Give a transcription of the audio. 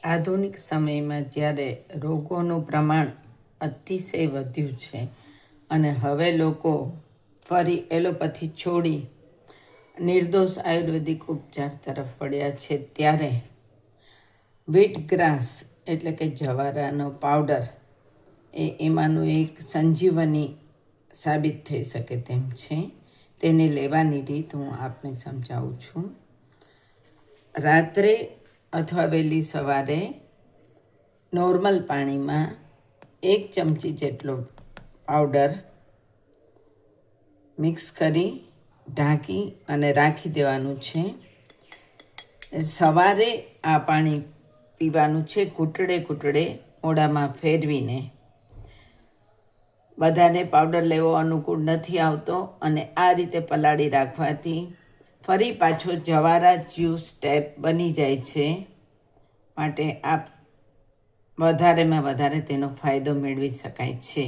આધુનિક સમયમાં જ્યારે રોગોનું પ્રમાણ અતિશય વધ્યું છે અને હવે લોકો ફરી એલોપેથી છોડી નિર્દોષ આયુર્વેદિક ઉપચાર તરફ વળ્યા છે, ત્યારે વ્હીટ ગ્રાસ એટલે કે જવારાનો પાવડર એમાંનું એક સંજીવની સાબિત થઈ શકે તેમ છે. તેને લેવાની રીત હું આપને સમજાવું છું. રાત્રે અથવા વહેલી સવારે નોર્મલ પાણીમાં 1 ચમચી જેટલો પાવડર મિક્સ કરી ઢાંકી અને રાખી દેવાનું છે. સવારે આ પાણી પીવાનું છે, ઘૂંટડે મોઢામાં ફેરવીને. બધાને પાવડર લેવો અનુકૂળ નથી આવતો અને આ રીતે પલાળી રાખવાથી ફરી પાછો જવારા જ્યુસ ટાઈપ બની જાય છે. માટે આપ વધારેમાં વધારે તેનો ફાયદો મેળવી શકાય છે.